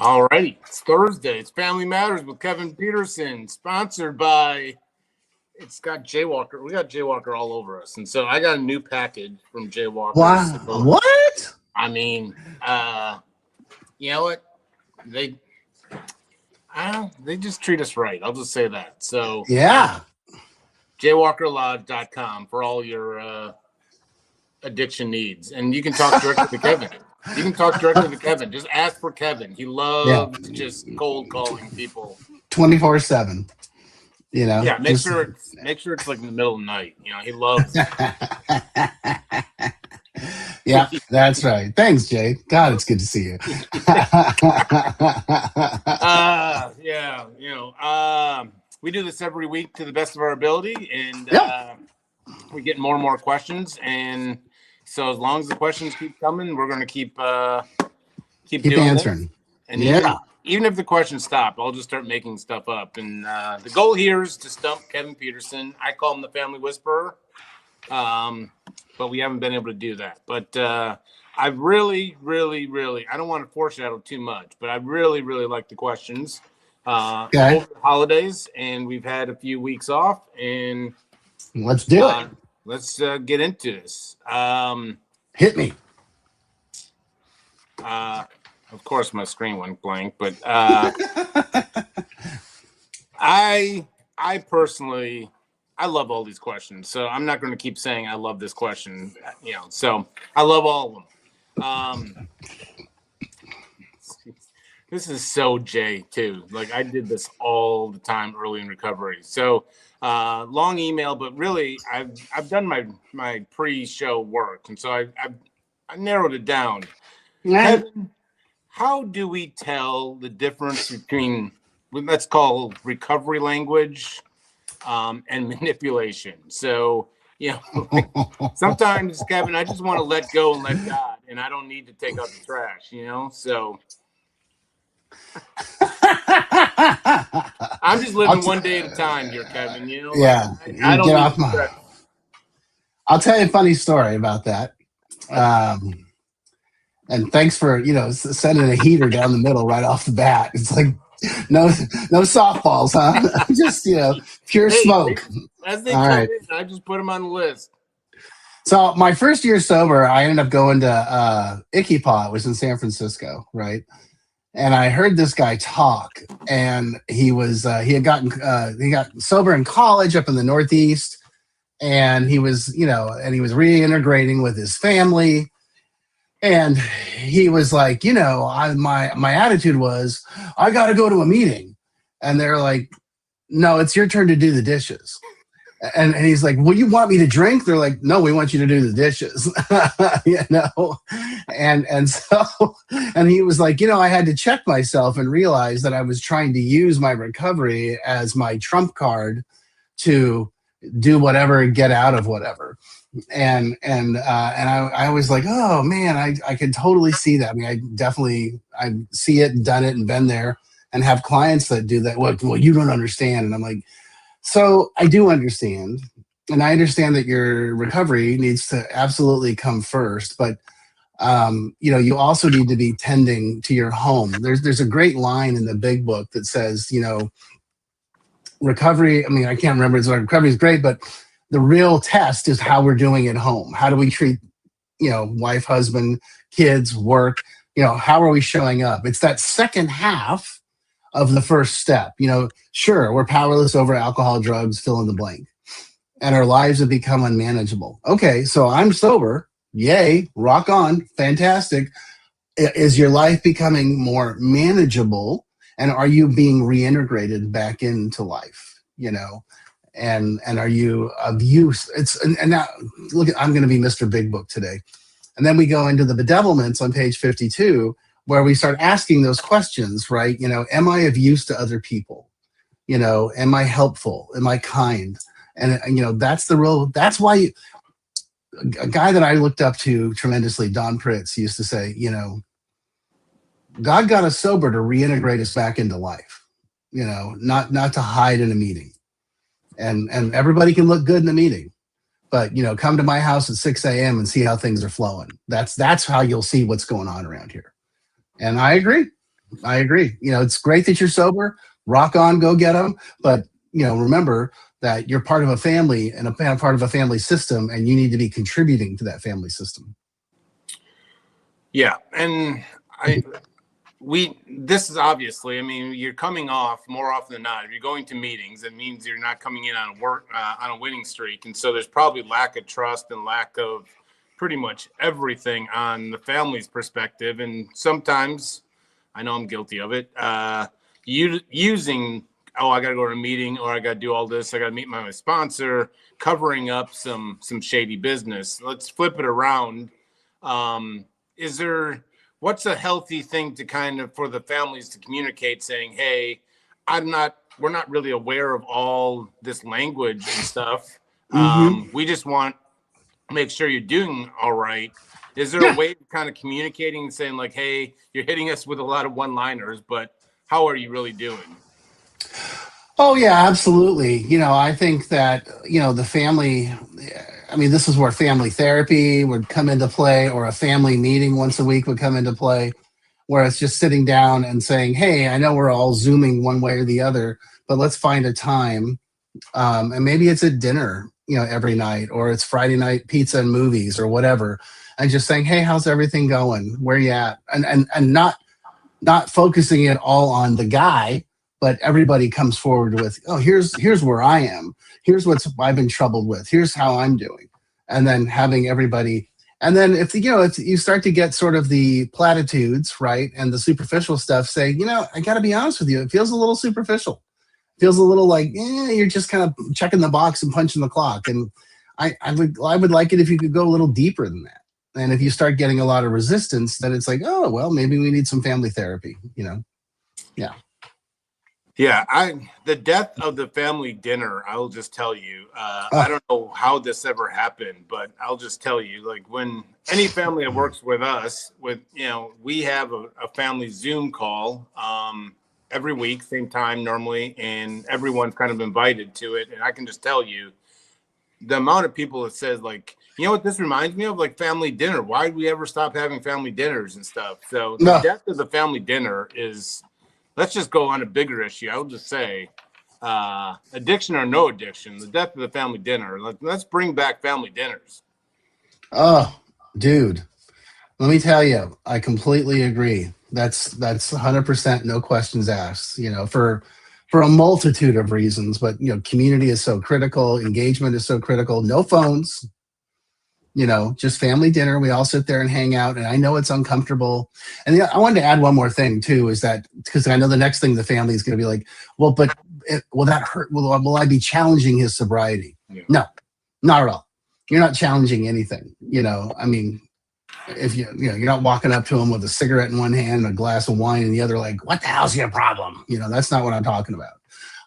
All right, it's Thursday. It's Family Matters with Kevin Petersen, sponsored by. It's got Jaywalker. We got Jaywalker all over us, and so I got a new package from Jaywalker. Wow! So, what? I mean, you know what? They just treat us right. I'll just say that. So yeah, Jaywalkerlodge.com for all your addiction needs, and you can talk directly to Kevin. You can talk directly to Kevin. Just ask for Kevin. He loves just cold calling people 24/7. You know. Yeah, make sure it's like in the middle of the night. You know, he loves. Yeah, that's right. Thanks, Jay. God, it's good to see you. Yeah, you know, we do this every week to the best of our ability, and we get more and more questions, and so as long as the questions keep coming, we're going to keep doing answering. This. And even if the questions stop, I'll just start making stuff up. And the goal here is to stump Kevin Petersen. I call him the Family Whisperer, but we haven't been able to do that. But I really, really, really, I don't want to foreshadow too much, but I really, really like the questions over the holidays, and we've had a few weeks off, and let's do it. Let's get into this. Hit me. Of course, my screen went blank, but I personally, I love all these questions. So I'm not going to keep saying I love this question, you know. So I love all of them. This is so Jay too. Like I did this all the time early in recovery. So long email, but really I've done my pre-show work, and so I narrowed it down. Kevin, how do we tell the difference between, let's call recovery language and manipulation? So, you know, sometimes, Kevin, I just want to let go and let God, and I don't need to take out the trash, you know? So I'm just living one day at a time here, Kevin, you know? Yeah. I don't need I'll tell you a funny story about that. And thanks for, you know, sending a heater down the middle right off the bat. It's like no softballs, huh? Just, you know, pure smoke. As they come in, I just put them on the list. So my first year sober, I ended up going to Icky Paw. It was in San Francisco, right? And I heard this guy talk, and he got sober in college up in the Northeast, and he was reintegrating with his family. And he was like, you know, my attitude was, I got to go to a meeting. And they're like, no, it's your turn to do the dishes. And he's like, well, you want me to drink? They're like, no, we want you to do the dishes. You know? And he was like, you know, I had to check myself and realize that I was trying to use my recovery as my trump card to do whatever, get out of whatever. And I was like, oh man, I could totally see that. I mean, I see it and done it and been there, and have clients that do that. Well, you don't understand. And I'm like, so I do understand. And I understand that your recovery needs to absolutely come first, but you know, you also need to be tending to your home. There's a great line in the big book that says, you know, recovery, I mean, I can't remember, it's like recovery is great, but the real test is how we're doing at home. How do we treat, you know, wife, husband, kids, work? You know, how are we showing up? It's that second half of the first step. You know, sure, we're powerless over alcohol, drugs, fill in the blank, and our lives have become unmanageable. Okay, so I'm sober. Yay, rock on, fantastic. Is your life becoming more manageable, and are you being reintegrated back into life? You know. And are you of use? And now look, I'm going to be Mr. Big Book today. And then we go into the bedevilments on page 52, where we start asking those questions, right? You know, am I of use to other people? You know, am I helpful? Am I kind? And you know, that's why a guy that I looked up to tremendously, Don Pritz, used to say, you know, God got us sober to reintegrate us back into life, you know, not to hide in a meeting. And everybody can look good in a meeting, but you know, come to my house at 6 a.m. and see how things are flowing. That's how you'll see what's going on around here. And I agree. I agree. It's great that you're sober. Rock on, go get them. But remember that you're part of a family and a part of a family system, and you need to be contributing to that family system. Yeah, and this is obviously, I mean, you're coming off more often than not. If you're going to meetings, it means you're not coming in on a winning streak, and so there's probably lack of trust and lack of pretty much everything on the family's perspective. And sometimes, I know I'm guilty of it, using, oh, I got to go to a meeting, or I got to do all this, I got to meet my sponsor, covering up some shady business. Let's flip it around. What's a healthy thing to kind of for the families to communicate, saying, hey, we're not really aware of all this language and stuff. We just want to make sure you're doing all right. Is there a way of kind of communicating and saying, like, hey, you're hitting us with a lot of one-liners, but how are you really doing? Oh yeah, absolutely. I think that, the family, I mean, this is where family therapy would come into play, or a family meeting once a week would come into play, where it's just sitting down and saying, hey, I know we're all Zooming one way or the other, but let's find a time. And maybe it's at dinner, every night, or it's Friday night pizza and movies or whatever. And just saying, hey, how's everything going? Where you at? And not focusing it all on the guy, but everybody comes forward with, oh, here's where I am. Here's what I've been troubled with. Here's how I'm doing. And then having everybody. And then if you start to get sort of the platitudes, right, and the superficial stuff, say, I got to be honest with you, it feels a little superficial. It feels a little like, you're just kind of checking the box and punching the clock. And I would like it if you could go a little deeper than that. And if you start getting a lot of resistance, then it's like, oh, well, maybe we need some family therapy, Yeah. Yeah, the death of the family dinner, I'll just tell you, I don't know how this ever happened, but I'll just tell you, like, when any family that works with us, we have a family Zoom call every week, same time normally, and everyone's kind of invited to it. And I can just tell you, the amount of people that says, like, what this reminds me of, like, family dinner. Why did we ever stop having family dinners and stuff? So the death of the family dinner is, let's just go on a bigger issue. I would just say, addiction or no addiction, the death of the family dinner. Let's bring back family dinners. Oh, dude, let me tell you, I completely agree. That's 100%, no questions asked. For a multitude of reasons, but community is so critical, engagement is so critical. No phones. Just family dinner. We all sit there and hang out. And I know it's uncomfortable. And I wanted to add one more thing too, is that because I know the next thing the family is going to be like, well, but will that hurt? Will I be challenging his sobriety? Yeah. No, not at all. You're not challenging anything. I mean, if you're not walking up to him with a cigarette in one hand and a glass of wine in the other, like, what the hell's your problem? That's not what I'm talking about.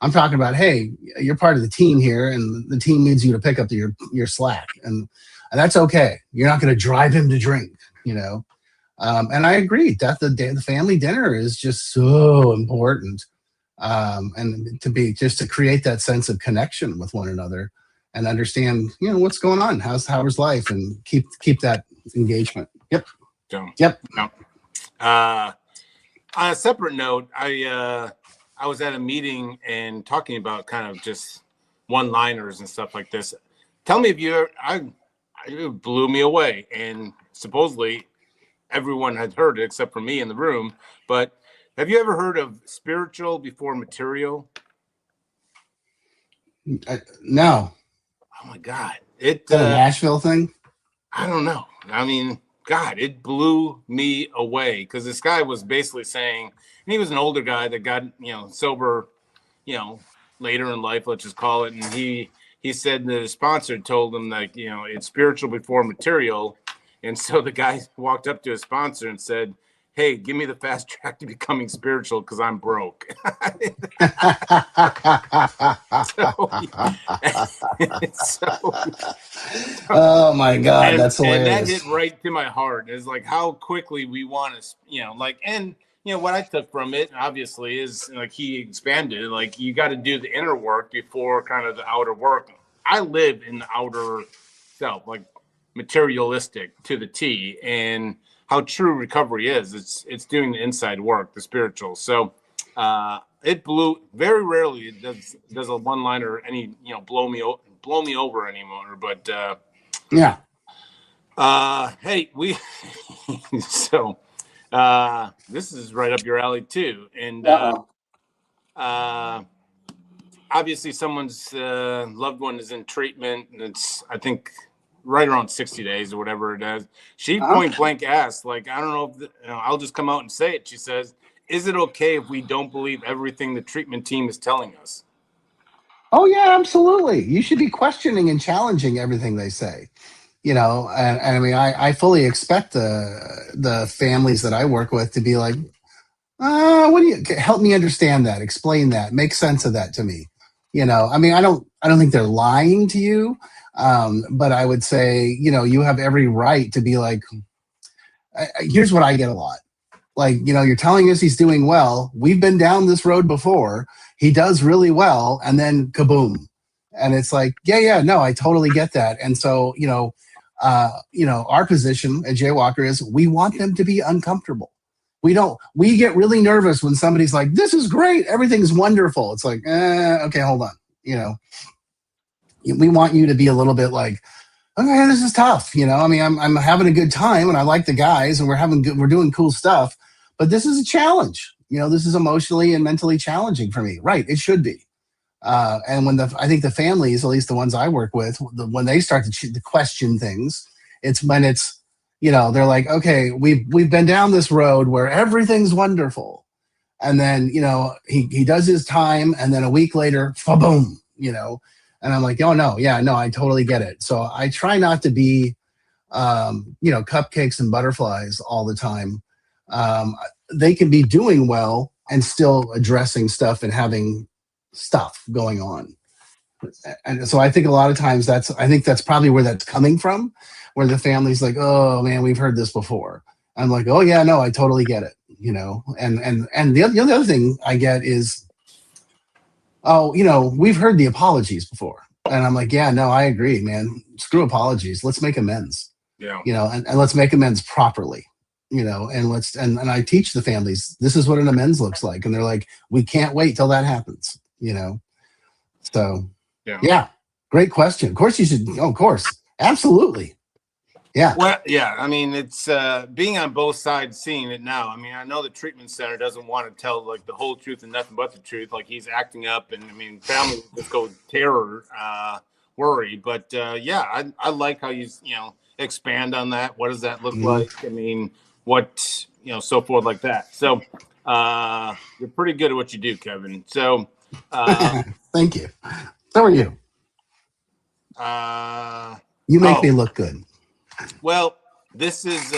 I'm talking about, hey, you're part of the team here, and the team needs you to pick up your slack, and that's okay. You're not going to drive him to drink, and I agree. The family dinner is just so important, and to create that sense of connection with one another and understand, what's going on, how's life, and keep that engagement. Yep. Yep. No. On a separate note, I was at a meeting and talking about kind of just one-liners and stuff like this. Tell me if it blew me away, and supposedly everyone had heard it except for me in the room. But have you ever heard of spiritual before material? No. Oh my God! The Nashville thing? I don't know. I mean, God, it blew me away, because this guy was basically saying, and he was an older guy that got sober, later in life, let's just call it, and he said that his sponsor told him, like, it's spiritual before material. And so the guy walked up to his sponsor and said, hey, give me the fast track to becoming spiritual, because I'm broke. Oh my God, that's hilarious. And that hit right to my heart. It's like how quickly we want to, what I took from it, obviously, is like he expanded, like, you got to do the inner work before kind of the outer work. I live in the outer self, like materialistic to the T. And how true recovery is. It's doing the inside work, the spiritual. So it blew. Very rarely it does a one liner or any blow me over anymore. But yeah. Hey, we so this is right up your alley too, and obviously someone's loved one is in treatment, and it's I think right around 60 days or whatever it is. She point blank asked, like, I don't know if I'll just come out and say it. She says, "Is it okay if we don't believe everything the treatment team is telling us?" Oh yeah, absolutely. You should be questioning and challenging everything they say. And I mean, I fully expect the families that I work with to be like, what do you help me understand that, explain that, make sense of that to me. I mean, I don't think they're lying to you, but I would say, you have every right to be like, here's what I get a lot. Like, you're telling us he's doing well. We've been down this road before. He does really well, and then kaboom. And it's like, yeah, no, I totally get that. And so, our position at Jaywalker is we want them to be uncomfortable. We get really nervous when somebody's like, this is great, everything's wonderful. It's like, okay, hold on. We want you to be a little bit like, okay, this is tough. I mean, I'm having a good time and I like the guys and we're doing cool stuff, but this is a challenge. This is emotionally and mentally challenging for me. Right. It should be. And I think the families, at least the ones I work with, when they start to question things, it's when they're like, okay, we've been down this road where everything's wonderful. And then, he does his time. And then a week later, boom, and I'm like, oh no, yeah, no, I totally get it. So I try not to be, cupcakes and butterflies all the time. They can be doing well and still addressing stuff and having stuff going on. And so I think a lot of times that's probably where that's coming from, where the family's like, oh man, we've heard this before. I'm like, oh yeah, no, I totally get it. And the other thing I get is, oh, we've heard the apologies before. And I'm like, yeah, no, I agree, man. Screw apologies. Let's make amends. Yeah. And let's make amends properly. And I teach the families, this is what an amends looks like. And they're like, we can't wait till that happens. So yeah, great question. Of course you should. Oh, of course. Absolutely. Yeah. Well, yeah. I mean, it's being on both sides, seeing it now. I mean, I know the treatment center doesn't want to tell like the whole truth and nothing but the truth. Like he's acting up, and I mean, families just go terror, worry. But yeah, I like how you expand on that. What does that look like? I mean, what so forth like that. So you're pretty good at what you do, Kevin. So thank you. So are you. You make me look good. Well, this is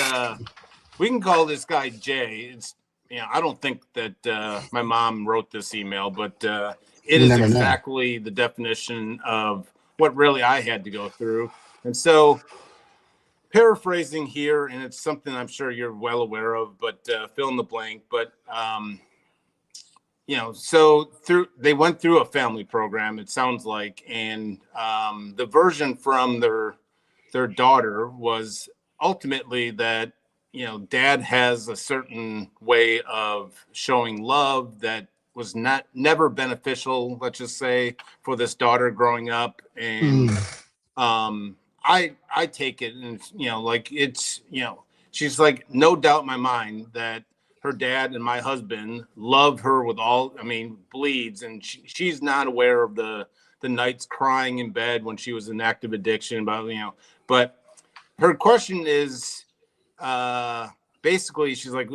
we can call this guy Jay. It's I don't think that my mom wrote this email, but it is exactly the definition of what really I had to go through. And so paraphrasing here, and it's something I'm sure you're well aware of, but fill in the blank. But so they went through a family program, it sounds like, and the version from their daughter was ultimately that dad has a certain way of showing love that was never beneficial, let's just say, for this daughter growing up. And I take it, and like it's she's like, no doubt in my mind that her dad and my husband love her with all, I mean, bleeds, and she's not aware of the nights crying in bed when she was in active addiction about but her question is basically she's like,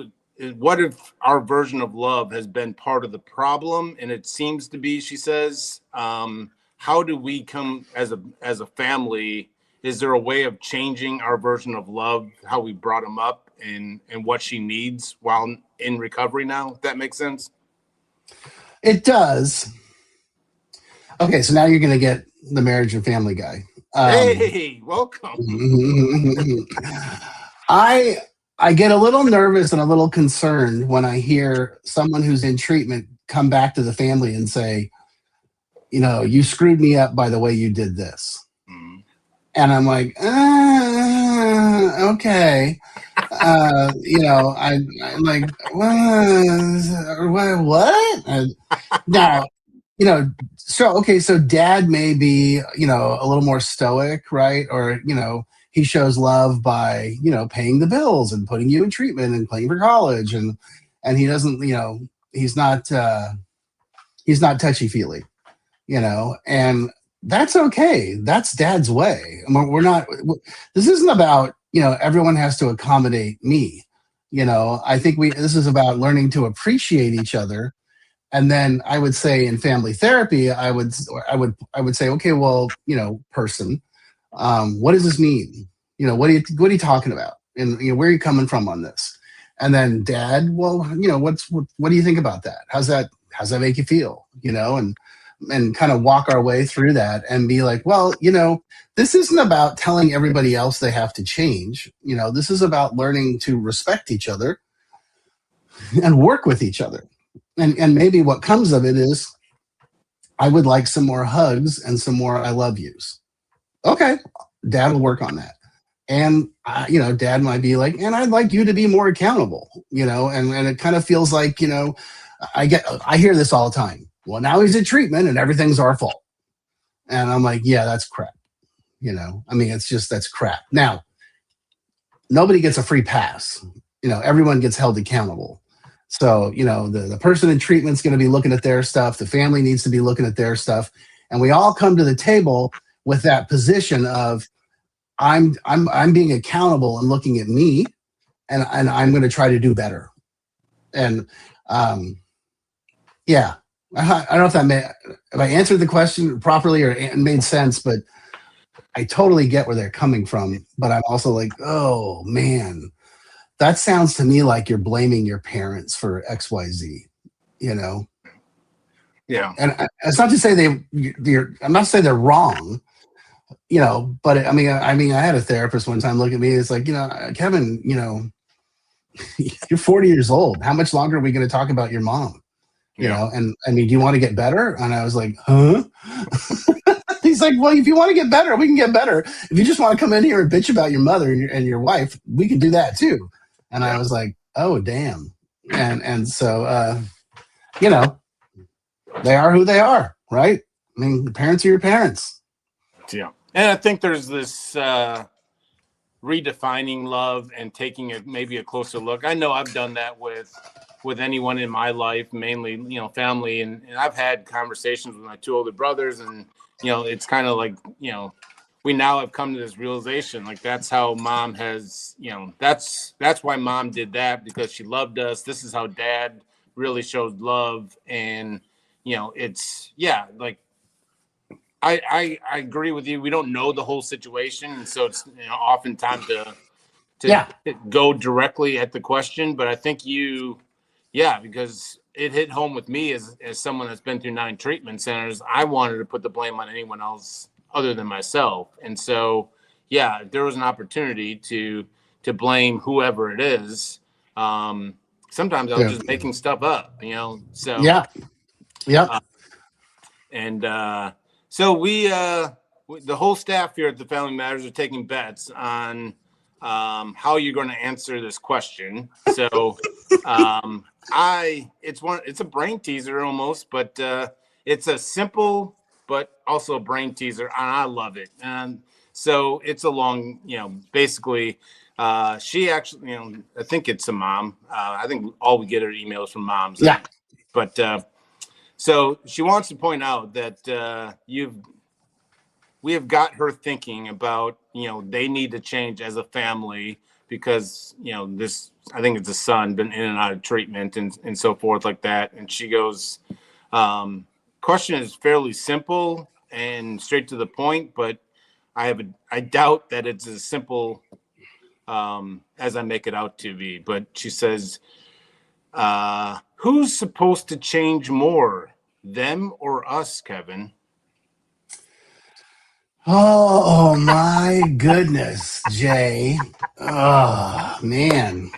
what if our version of love has been part of the problem? And it seems to be, she says, how do we come as a family? Is there a way of changing our version of love, how we brought him up, and what she needs while in recovery now? If that makes sense. It does. Okay, so now you're going to get the marriage and family guy. Hey, welcome. I get a little nervous and a little concerned when I hear someone who's in treatment come back to the family and say, you screwed me up by the way you did this. And I'm like, okay. I'm like, what? Now, so dad may be, a little more stoic, right? Or, he shows love by, paying the bills and putting you in treatment and paying for college. And he doesn't, he's not touchy feely, and that's okay. That's dad's way. And we're not, this isn't about, everyone has to accommodate me. I think this is about learning to appreciate each other. And then I would say in family therapy, I would say, okay, well, person, what does this mean? What are you talking about? And where are you coming from on this? And then dad, well, what do you think about that? How's that make you feel? And kind of walk our way through that and be like, well, this isn't about telling everybody else they have to change. This is about learning to respect each other and work with each other. And maybe what comes of it is I would like some more hugs and some more I love yous. Okay, dad will work on that. And, dad might be like, and I'd like you to be more accountable, and it kind of feels like, I hear this all the time. Well, now he's in treatment and everything's our fault. And I'm like, yeah, that's crap. That's crap. Now, nobody gets a free pass. Everyone gets held accountable. So, the person in treatment's going to be looking at their stuff. The family needs to be looking at their stuff. And we all come to the table with that position of I'm being accountable and looking at me, and I'm going to try to do better. And yeah, I don't know if I answered the question properly or it made sense, but I totally get where they're coming from. But I'm also like, oh man, that sounds to me like you're blaming your parents for XYZ, Yeah. And it's not to say I'm not saying they're wrong, but I had a therapist one time look at me. It's like, Kevin, you're 40 years old. How much longer are we going to talk about your mom? And do you want to get better? And I was like, huh? He's like, well, if you want to get better, we can get better. If you just want to come in here and bitch about your mother and your wife, we can do that too. And I was like, oh, damn. And so, they are who they are, right? The parents are your parents. Yeah. And I think there's this redefining love and taking maybe a closer look. I know I've done that with anyone in my life, mainly, family. And I've had conversations with my two older brothers, and, it's kind of like, we now have come to this realization, like that's how mom has, that's why mom did that, because she loved us. This is how dad really shows love. And, it's, like, I agree with you. We don't know the whole situation. And so it's often time to go directly at the question. But I think because it hit home with me as someone that's been through 9 treatment centers. I wanted to put the blame on anyone else other than myself. And so, if there was an opportunity to blame whoever it is, sometimes I was just making stuff up, so. Yeah. So we, the whole staff here at the Family Matters are taking bets on how you're going to answer this question. So it's a brain teaser almost, but it's a simple but also a brain teaser, and I love it. And so it's a long, basically. She actually, I think it's a mom. I think all we get are emails from moms. Yeah. But so she wants to point out that we have got her thinking about, they need to change as a family because, I think it's a son, been in and out of treatment and so forth like that. And she goes, question is fairly simple and straight to the point, but I doubt that it's as simple as I make it out to be. But she says, who's supposed to change more, them or us, Kevin? Oh my goodness, Jay. Oh man.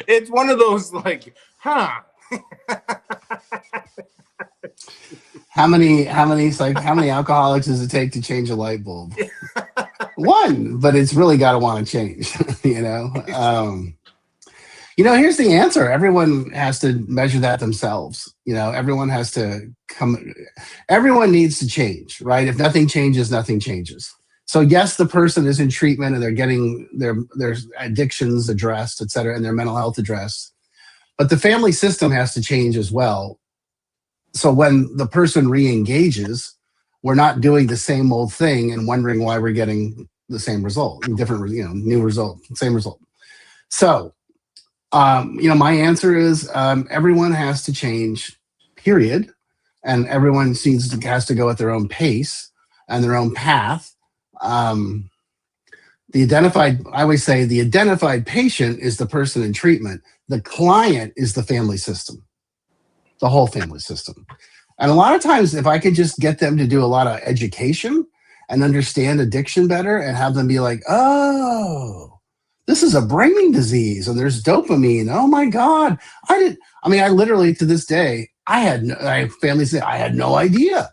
It's one of those like, huh? How many alcoholics does it take to change a light bulb? one, but it's really got to want to change. you know. Here's the answer. Everyone has to measure that themselves. Everyone has to everyone needs to change, right? If nothing changes, nothing changes. So yes, the person is in treatment and they're getting their addictions addressed, et cetera, and their mental health addressed. But the family system has to change as well. So when the person re-engages, we're not doing the same old thing and wondering why we're getting the same result, different, new result, same result. So, my answer is everyone has to change, period. And everyone has to go at their own pace and their own path. I always say the identified patient is the person in treatment. The client is the family system, the whole family system. And a lot of times, if I could just get them to do a lot of education and understand addiction better and have them be like, oh, this is a brain disease and there's dopamine. Oh my God. I literally to this day, I have family say, I had no idea.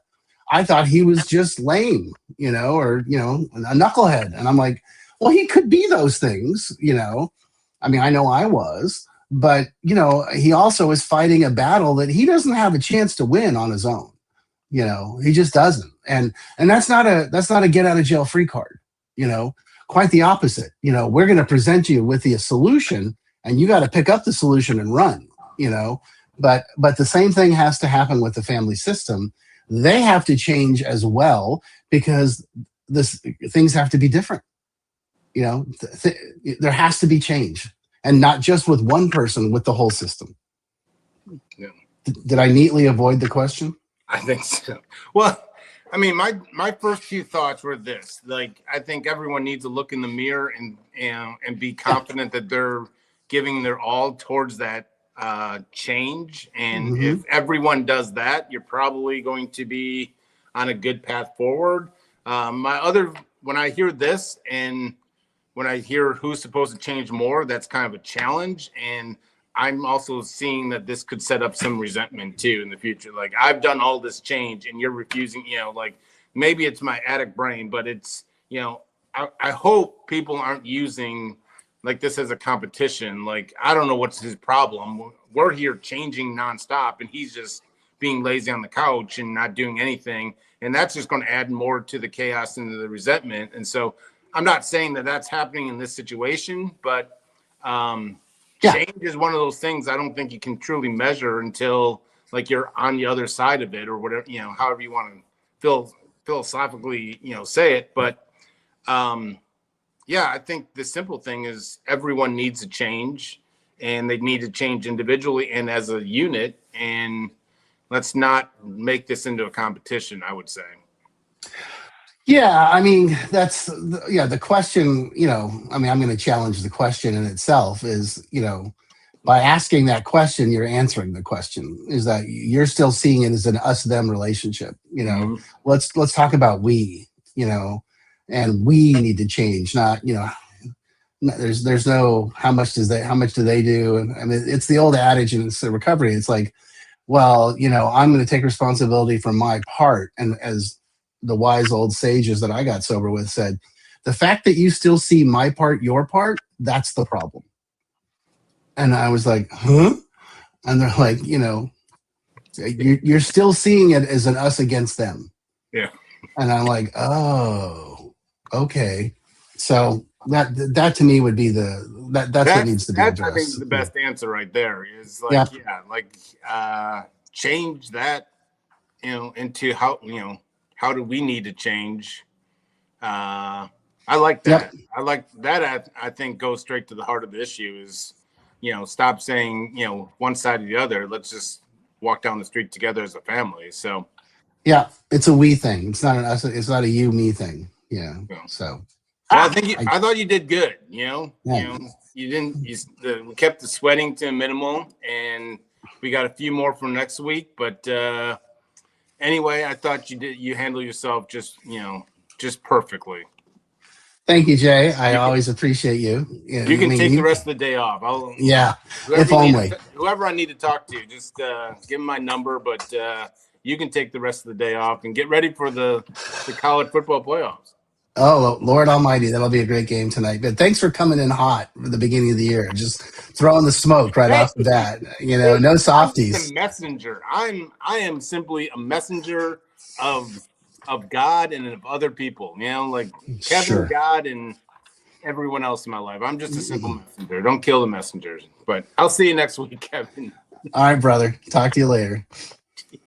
I thought he was just lame, or, a knucklehead. And I'm like, well, he could be those things, I know I was, but, he also is fighting a battle that he doesn't have a chance to win on his own. He just doesn't. And that's not a get out of jail free card, quite the opposite. We're going to present you with the solution and you got to pick up the solution and run, but the same thing has to happen with the family system. They have to change as well because things have to be different. There has to be change, and not just with one person, with the whole system. Yeah. Did I neatly avoid the question? I think so. Well, my first few thoughts were this: like, I think everyone needs to look in the mirror and be confident that they're giving their all towards that change. And if everyone does that, you're probably going to be on a good path forward. When I hear this and when I hear who's supposed to change more, that's kind of a challenge. And I'm also seeing that this could set up some resentment too in the future. Like, I've done all this change and you're refusing, like maybe it's my addict brain, but it's, I hope people aren't using like this as a competition. Like, I don't know what's his problem. We're here changing nonstop and he's just being lazy on the couch and not doing anything. And that's just going to add more to the chaos and to the resentment. And so I'm not saying that that's happening in this situation, but change is one of those things I don't think you can truly measure until like you're on the other side of it or whatever, however you want to philosophically, say it. But I think the simple thing is everyone needs to change and they need to change individually and as a unit. And let's not make this into a competition, I would say. Yeah, that's the question, I'm going to challenge the question in itself is, by asking that question, you're answering the question is that you're still seeing it as an us-them relationship. Let's talk about we, and we need to change, not, there's no, how much do they do? And it's the old adage in recovery. It's like, well, I'm going to take responsibility for my part. And as the wise old sages that I got sober with said, the fact that you still see my part, your part, that's the problem. And I was like, huh? And they're like, you're still seeing it as an us against them. Yeah. And I'm like, oh, okay. So that to me would be that's what needs to be addressed. I think the best answer right there is like, change that, into how do we need to change? I like that. Yep. I like that. I think goes straight to the heart of the issue is, stop saying, one side or the other. Let's just walk down the street together as a family. So, yeah, it's a we thing. It's not an us. It's not a you me thing. Yeah. So, I thought you did good. You didn't. We kept the sweating to a minimum, and we got a few more for next week. But anyway, I thought you handled yourself just perfectly. Thangive you, Jay. I always appreciate you. You can take the rest of the day off. If only. Whoever I need to talk to, just give them my number. But you can take the rest of the day off and get ready for the college football playoffs. Oh, Lord Almighty, that'll be a great game tonight. But thanks for coming in hot at the beginning of the year. Just throwing the smoke right Hey, off the bat. You know, no I'm just a softies. messenger. I am simply a messenger of God and of other people. You know, like Kevin, Sure. God, and everyone else in my life. I'm just a simple messenger. Don't kill the messengers. But I'll see you next week, Kevin. All right, brother. Talk to you later.